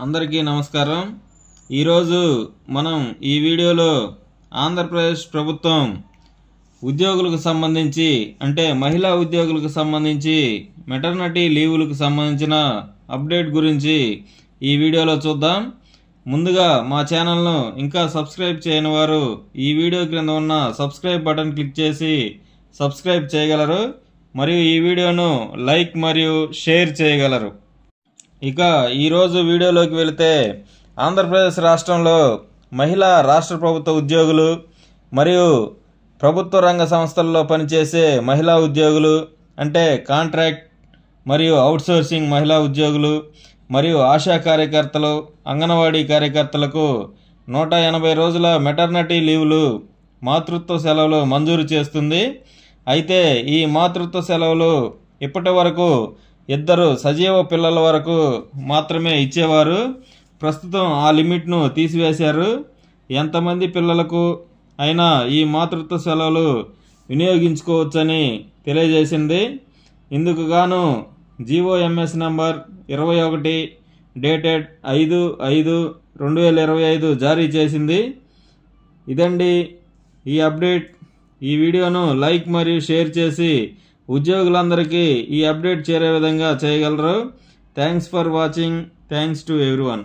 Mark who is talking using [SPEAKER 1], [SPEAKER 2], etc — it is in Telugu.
[SPEAKER 1] అందరికీ నమస్కారం। ఈరోజు మనం ఈ వీడియోలో ఆంధ్రప్రదేశ్ ప్రభుత్వం ఉద్యోగులకు సంబంధించి అంటే మహిళా ఉద్యోగులకు సంబంధించి మెటర్నిటీ లీవులకు సంబంధించిన అప్డేట్ గురించి ఈ వీడియోలో చూద్దాం। ముందుగా మా ఛానల్ను ఇంకా సబ్స్క్రైబ్ చేయని వారు ఈ వీడియో క్రింద ఉన్న సబ్స్క్రైబ్ బటన్ క్లిక్ చేసి సబ్స్క్రైబ్ చేయగలరు మరియు ఈ వీడియోను లైక్ మరియు షేర్ చేయగలరు। ఇక ఈరోజు వీడియోలోకి వెళితే ఆంధ్రప్రదేశ్ రాష్ట్రంలో మహిళా రాష్ట్ర ప్రభుత్వ ఉద్యోగులు మరియు ప్రభుత్వ రంగ సంస్థల్లో పనిచేసే మహిళా ఉద్యోగులు అంటే కాంట్రాక్ట్ మరియు అవుట్సోర్సింగ్ మహిళా ఉద్యోగులు మరియు ఆశా కార్యకర్తలు అంగన్వాడీ కార్యకర్తలకు 180 రోజుల మెటర్నిటీ లీవులు మాతృత్వ సెలవులు మంజూరు చేస్తుంది। అయితే ఈ మాతృత్వ సెలవులు ఇప్పటి వరకు 2 సజీవ పిల్లల వరకు మాత్రమే ఇచ్చేవారు। ప్రస్తుతం ఆ లిమిట్ను తీసివేశారు। ఎంతమంది పిల్లలకు అయినా ఈ మాతృత్వ సెలవులు వినియోగించుకోవచ్చని తెలియజేసింది। ఇందుకు గాను GOMS నంబర్ 21 డేటెడ్ 5/5/2025 జారీ చేసింది। ఇదండి ఈ అప్డేట్। ఈ వీడియోను లైక్ మరియు షేర్ చేసి ఉద్యోగులందరికీ ఈ అప్డేట్ చేరే విధంగా చేయగలరు। Thanks for watching. Thanks to everyone.